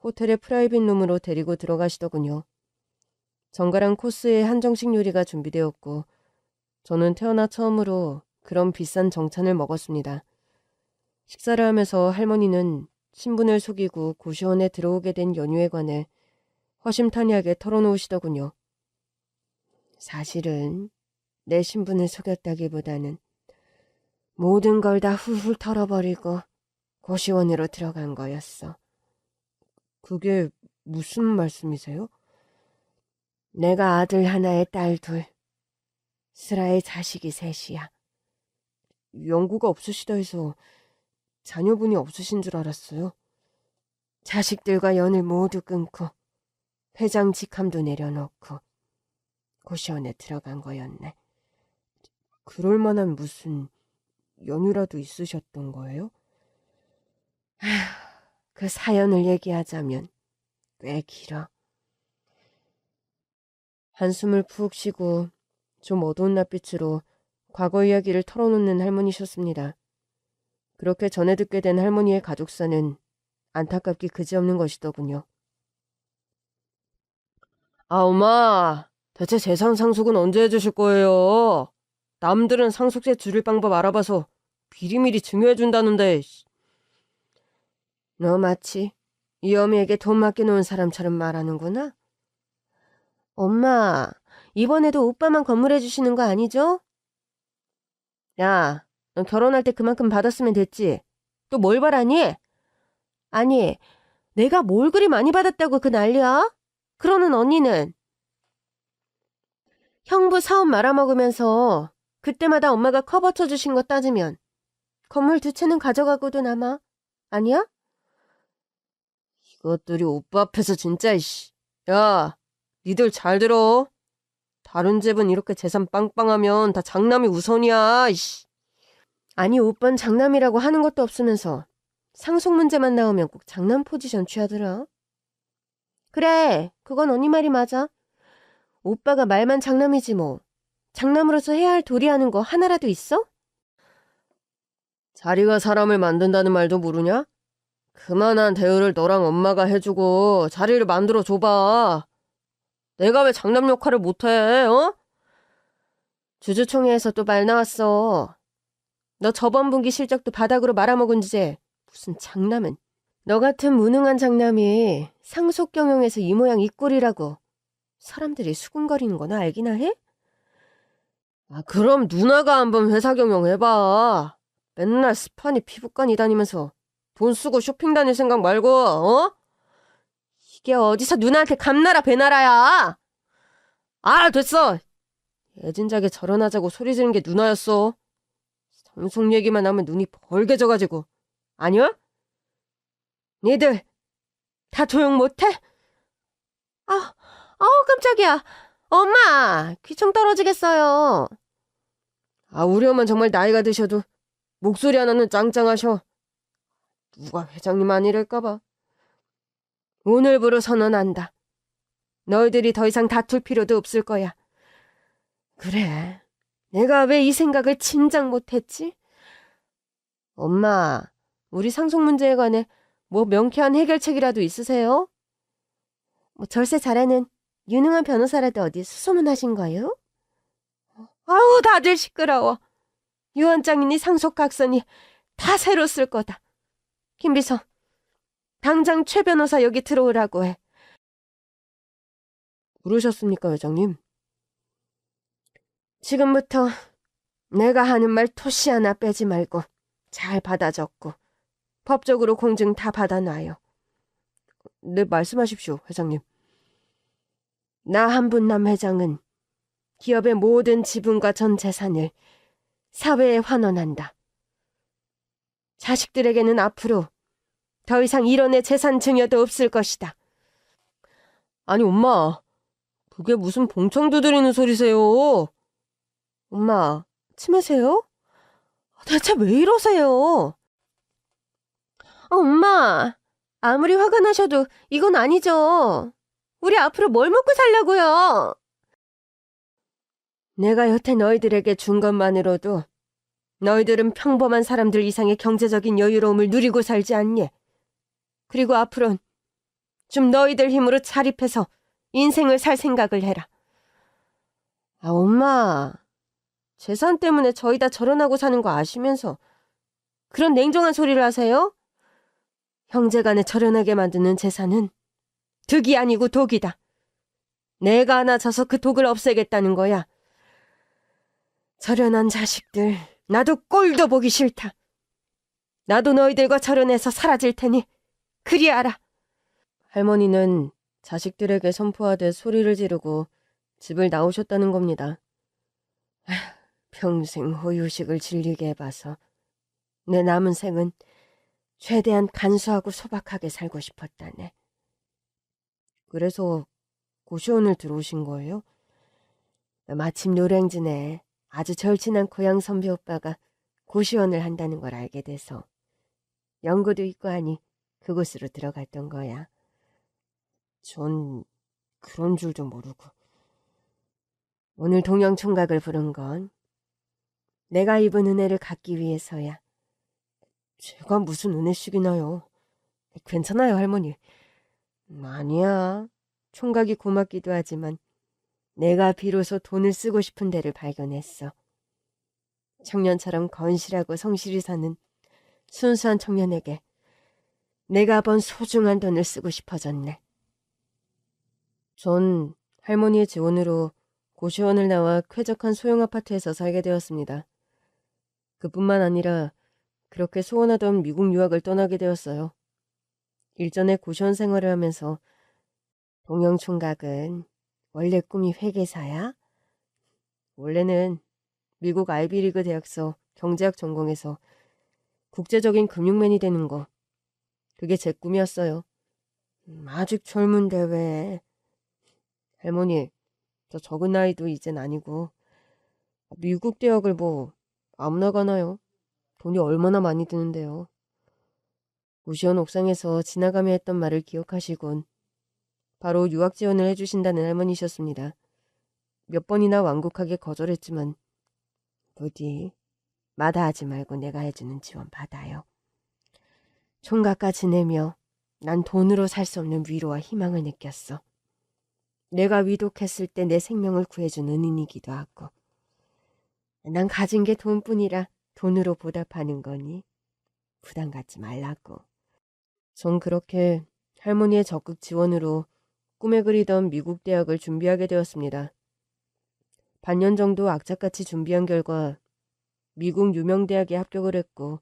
호텔의 프라이빗 룸으로 데리고 들어가시더군요. 정갈한 코스의 한정식 요리가 준비되었고 저는 태어나 처음으로 그런 비싼 정찬을 먹었습니다. 식사를 하면서 할머니는 신분을 속이고 고시원에 들어오게 된 연유에 관해 허심탄회하게 털어놓으시더군요. 사실은 내 신분을 속였다기보다는 모든 걸 다 훌훌 털어버리고 고시원으로 들어간 거였어. 그게 무슨 말씀이세요? 내가 아들 하나에 딸 둘, 슬아의 자식이 셋이야. 연고가 없으시다 해서 자녀분이 없으신 줄 알았어요. 자식들과 연을 모두 끊고 회장 직함도 내려놓고 고시원에 들어간 거였네. 그럴 만한 무슨 연유라도 있으셨던 거예요? 그 사연을 얘기하자면 꽤 길어. 한숨을 푹 쉬고 좀 어두운 낯빛으로 과거 이야기를 털어놓는 할머니셨습니다. 그렇게 전해 듣게 된 할머니의 가족사는 안타깝기 그지없는 것이더군요. 아, 엄마, 대체 재산 상속은 언제 해주실 거예요? 남들은 상속세 줄일 방법 알아봐서 미리미리 증여해준다는데. 너 마치 이 어미에게 돈 맡겨놓은 사람처럼 말하는구나? 엄마, 이번에도 오빠만 건물해주시는 거 아니죠? 야, 넌 결혼할 때 그만큼 받았으면 됐지. 또 뭘 바라니? 아니, 내가 뭘 그리 많이 받았다고 그 난리야? 그러는 언니는? 형부 사업 말아먹으면서 그때마다 엄마가 커버 쳐주신 거 따지면 건물 2채는 가져가고도 남아. 아니야? 이것들이 오빠 앞에서 진짜 이씨. 야, 니들 잘 들어. 다른 집은 이렇게 재산 빵빵하면 다 장남이 우선이야. 이씨. 아니, 오빠는 장남이라고 하는 것도 없으면서 상속 문제만 나오면 꼭 장남 포지션 취하더라. 그래, 그건 언니 말이 맞아. 오빠가 말만 장남이지 뭐. 장남으로서 해야 할 도리하는 거 하나라도 있어? 자리가 사람을 만든다는 말도 모르냐? 그만한 대우를 너랑 엄마가 해주고 자리를 만들어 줘봐. 내가 왜 장남 역할을 못해, 어? 주주총회에서 또 말 나왔어. 너 저번 분기 실적도 바닥으로 말아먹은 주제. 무슨 장남은. 너 같은 무능한 장남이 상속 경영에서 이 모양 이 꼴이라고 사람들이 수군거리는 거나 알기나 해? 아, 그럼 누나가 한번 회사 경영해봐. 맨날 스파니 피부과니 다니면서 돈 쓰고 쇼핑 다닐 생각 말고, 어? 이게 어디서 누나한테 감나라 배나라야? 아, 됐어. 애진작에 절연하자고 소리 지른 게 누나였어. 상속 얘기만 하면 눈이 벌게 져가지고. 아니야? 니들 다 조용 못해? 아, 깜짝이야. 엄마, 귀청 떨어지겠어요. 아, 우리 엄마는 정말 나이가 드셔도 목소리 하나는 짱짱하셔. 누가 회장님 아니랄까봐. 오늘부로 선언한다. 너희들이 더 이상 다툴 필요도 없을 거야. 그래, 내가 왜 이 생각을 진작 못했지? 엄마, 우리 상속 문제에 관해 뭐 명쾌한 해결책이라도 있으세요? 뭐 절세 잘하는 유능한 변호사라도 어디 수소문하신 거요? 아우, 다들 시끄러워. 유언장이니 상속각서니 다 새로 쓸 거다. 김비서, 당장 최 변호사 여기 들어오라고 해. 부르셨습니까, 회장님? 지금부터 내가 하는 말 토시 하나 빼지 말고 잘 받아 적고 법적으로 공증 다 받아놔요. 네, 말씀하십시오, 회장님. 나 한분남 회장은 기업의 모든 지분과 전 재산을 사회에 환원한다. 자식들에게는 앞으로 더 이상 이런의 재산 증여도 없을 것이다. 아니, 엄마, 그게 무슨 봉창 두드리는 소리세요? 엄마, 치매세요? 대체 왜 이러세요? 엄마, 아무리 화가 나셔도 이건 아니죠. 우리 앞으로 뭘 먹고 살려고요? 내가 여태 너희들에게 준 것만으로도 너희들은 평범한 사람들 이상의 경제적인 여유로움을 누리고 살지 않니? 그리고 앞으론 좀 너희들 힘으로 자립해서 인생을 살 생각을 해라. 아, 엄마, 재산 때문에 저희 다 절연하고 사는 거 아시면서 그런 냉정한 소리를 하세요? 형제간에 절연하게 만드는 재산은 득이 아니고 독이다. 내가 하나 져서 그 독을 없애겠다는 거야. 절연한 자식들, 나도 꼴도 보기 싫다. 나도 너희들과 절연해서 사라질 테니 그리 알아. 할머니는 자식들에게 선포하듯 소리를 지르고 집을 나오셨다는 겁니다. 평생 호유식을 질리게 해봐서 내 남은 생은 최대한 간소하고 소박하게 살고 싶었다네. 그래서 고시원을 들어오신 거예요? 마침 노량진에 아주 절친한 고향 선배 오빠가 고시원을 한다는 걸 알게 돼서 연고도 있고 하니 그곳으로 들어갔던 거야. 전 그런 줄도 모르고. 오늘 동영 총각을 부른 건 내가 입은 은혜를 갚기 위해서야. 제가 무슨 은혜씩이나요? 괜찮아요, 할머니. 아니야. 총각이 고맙기도 하지만 내가 비로소 돈을 쓰고 싶은 데를 발견했어. 청년처럼 건실하고 성실히 사는 순수한 청년에게 내가 번 소중한 돈을 쓰고 싶어졌네. 전 할머니의 지원으로 고시원을 나와 쾌적한 소형 아파트에서 살게 되었습니다. 그뿐만 아니라 그렇게 소원하던 미국 유학을 떠나게 되었어요. 일전에 고시원 생활을 하면서 동영 총각은 원래 꿈이 회계사야? 원래는 미국 아이비리그 대학서 경제학 전공해서 국제적인 금융맨이 되는 거. 그게 제 꿈이었어요. 아직 젊은데 왜. 할머니, 저 적은 나이도 이젠 아니고 미국 대학을 뭐 아무나 가나요? 돈이 얼마나 많이 드는데요. 고시원 옥상에서 지나가며 했던 말을 기억하시곤 바로 유학 지원을 해주신다는 할머니셨습니다. 몇 번이나 완곡하게 거절했지만 부디 마다하지 말고 내가 해주는 지원 받아요. 총각과 지내며 난 돈으로 살 수 없는 위로와 희망을 느꼈어. 내가 위독했을 때 내 생명을 구해준 은인이기도 하고. 난 가진 게 돈뿐이라 돈으로 보답하는 거니 부담 갖지 말라고. 전 그렇게 할머니의 적극 지원으로 꿈에 그리던 미국 대학을 준비하게 되었습니다. 반년 정도 악착같이 준비한 결과 미국 유명 대학에 합격을 했고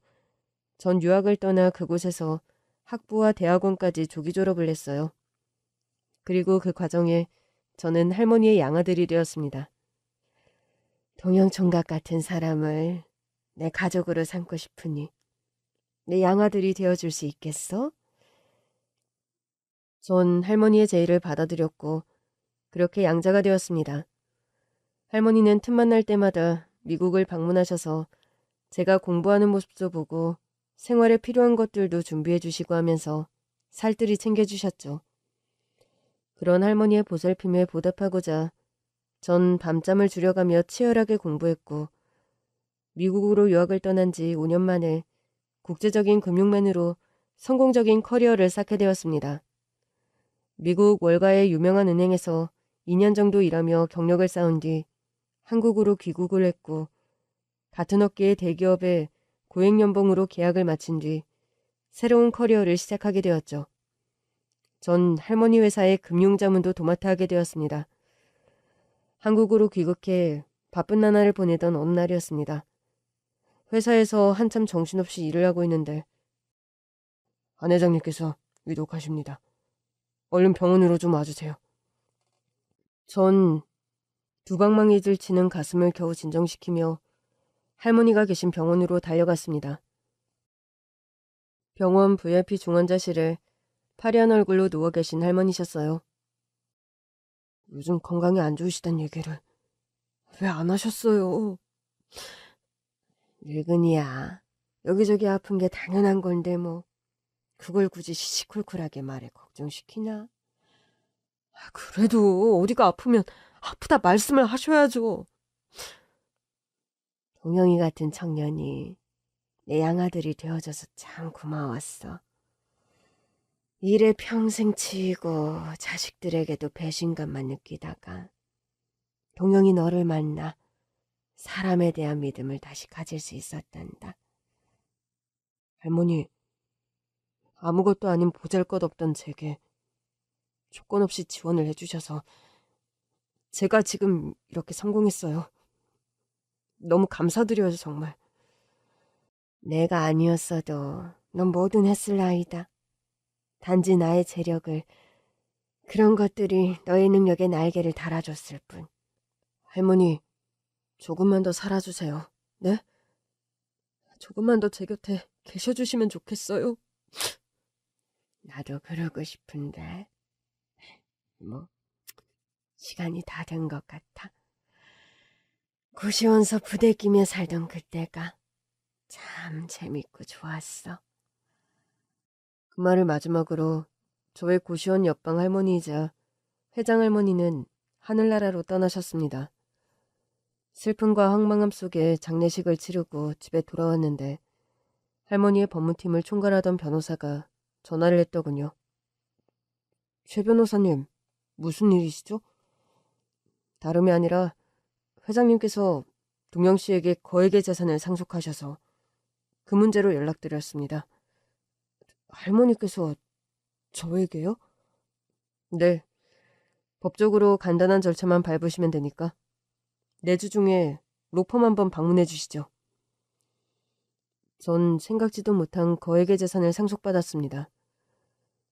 전 유학을 떠나 그곳에서 학부와 대학원까지 조기 졸업을 했어요. 그리고 그 과정에 저는 할머니의 양아들이 되었습니다. 동양총각 같은 사람을 내 가족으로 삼고 싶으니 내 양아들이 되어줄 수 있겠어? 전 할머니의 제의를 받아들였고 그렇게 양자가 되었습니다. 할머니는 틈만 날 때마다 미국을 방문하셔서 제가 공부하는 모습도 보고 생활에 필요한 것들도 준비해 주시고 하면서 살뜰히 챙겨주셨죠. 그런 할머니의 보살핌에 보답하고자 전 밤잠을 줄여가며 치열하게 공부했고 미국으로 유학을 떠난 지 5년 만에 국제적인 금융맨으로 성공적인 커리어를 쌓게 되었습니다. 미국 월가의 유명한 은행에서 2년 정도 일하며 경력을 쌓은 뒤 한국으로 귀국을 했고 같은 업계의 대기업에 고액연봉으로 계약을 마친 뒤 새로운 커리어를 시작하게 되었죠. 전 할머니 회사의 금융자문도 도맡아 하게 되었습니다. 한국으로 귀국해 바쁜 나날을 보내던 어느 날이었습니다. 회사에서 한참 정신없이 일을 하고 있는데 안 회장님께서 위독하십니다. 얼른 병원으로 좀 와주세요. 전 두방망이질 치는 가슴을 겨우 진정시키며 할머니가 계신 병원으로 달려갔습니다. 병원 VIP 중환자실에 파리한 얼굴로 누워 계신 할머니셨어요. 요즘 건강이 안 좋으시단 얘기를 왜 안 하셨어요? 늙은이야. 여기저기 아픈 게 당연한 건데 뭐 그걸 굳이 시시콜콜하게 말해 걱정시키나? 그래도 어디가 아프면 아프다 말씀을 하셔야죠. 동영이 같은 청년이 내 양아들이 되어줘서 참 고마웠어. 일에 평생 치이고 자식들에게도 배신감만 느끼다가 동영이 너를 만나 사람에 대한 믿음을 다시 가질 수 있었단다. 할머니, 아무것도 아닌 보잘것없던 제게 조건 없이 지원을 해주셔서 제가 지금 이렇게 성공했어요. 너무 감사드려요, 정말. 내가 아니었어도 넌 뭐든 했을 아이다. 단지 나의 재력을, 그런 것들이 너의 능력에 날개를 달아줬을 뿐. 할머니, 조금만 더 살아주세요. 네? 조금만 더 제 곁에 계셔주시면 좋겠어요. 나도 그러고 싶은데 뭐 시간이 다 된 것 같아. 고시원서 부대끼며 살던 그때가 참 재밌고 좋았어. 그 말을 마지막으로 저의 고시원 옆방 할머니이자 회장 할머니는 하늘나라로 떠나셨습니다. 슬픔과 황망함 속에 장례식을 치르고 집에 돌아왔는데 할머니의 법무팀을 총괄하던 변호사가 전화를 했더군요. 최 변호사님, 무슨 일이시죠? 다름이 아니라 회장님께서 동영 씨에게 거액의 재산을 상속하셔서 그 문제로 연락드렸습니다. 할머니께서 저에게요? 네. 법적으로 간단한 절차만 밟으시면 되니까 내주 중에 로펌 한번 방문해 주시죠. 전 생각지도 못한 거액의 재산을 상속받았습니다.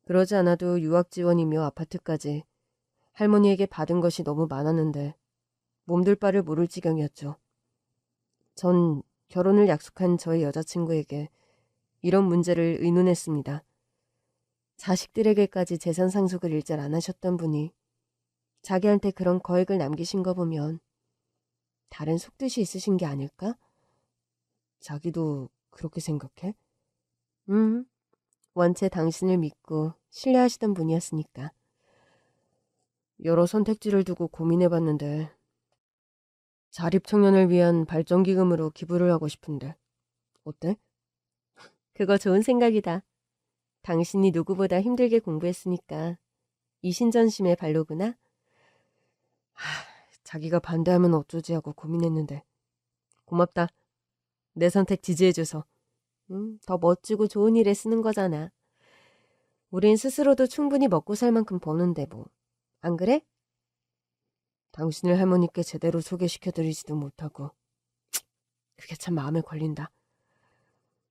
그러지 않아도 유학 지원이며 아파트까지 할머니에게 받은 것이 너무 많았는데 몸둘 바를 모를 지경이었죠. 전 결혼을 약속한 저의 여자친구에게 이런 문제를 의논했습니다. 자식들에게까지 재산 상속을 일절 안 하셨던 분이 자기한테 그런 거액을 남기신 거 보면 다른 속뜻이 있으신 게 아닐까? 자기도 그렇게 생각해? 원체 당신을 믿고 신뢰하시던 분이었으니까. 여러 선택지를 두고 고민해봤는데 자립청년을 위한 발전기금으로 기부를 하고 싶은데 어때? 그거 좋은 생각이다. 당신이 누구보다 힘들게 공부했으니까 이신전심의 발로구나. 자기가 반대하면 어쩌지 하고 고민했는데 고맙다. 내 선택 지지해줘서. 더 멋지고 좋은 일에 쓰는 거잖아. 우린 스스로도 충분히 먹고 살 만큼 버는데 뭐. 안 그래? 당신을 할머니께 제대로 소개시켜드리지도 못하고. 그게 참 마음에 걸린다.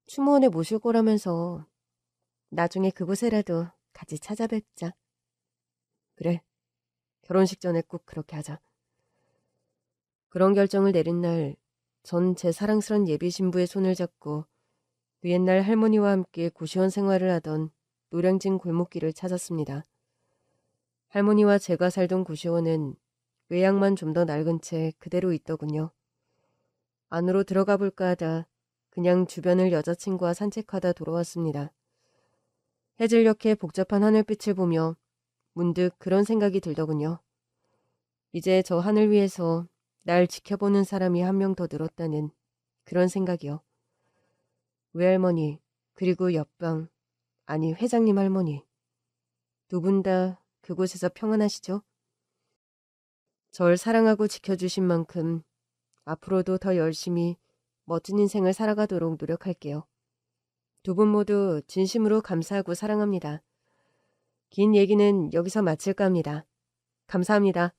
추모원에 모실 거라면서 나중에 그곳에라도 같이 찾아뵙자. 그래. 결혼식 전에 꼭 그렇게 하자. 그런 결정을 내린 날, 전 제 사랑스런 예비 신부의 손을 잡고 그 옛날 할머니와 함께 고시원 생활을 하던 노량진 골목길을 찾았습니다. 할머니와 제가 살던 고시원은 외양만 좀 더 낡은 채 그대로 있더군요. 안으로 들어가 볼까 하다 그냥 주변을 여자친구와 산책하다 돌아왔습니다. 해질녘에 복잡한 하늘빛을 보며 문득 그런 생각이 들더군요. 이제 저 하늘 위에서 날 지켜보는 사람이 한 명 더 늘었다는 그런 생각이요. 외할머니, 그리고 옆방, 아니 회장님 할머니. 두 분 다 그곳에서 평안하시죠? 절 사랑하고 지켜주신 만큼 앞으로도 더 열심히 멋진 인생을 살아가도록 노력할게요. 두 분 모두 진심으로 감사하고 사랑합니다. 긴 얘기는 여기서 마칠까 합니다. 감사합니다.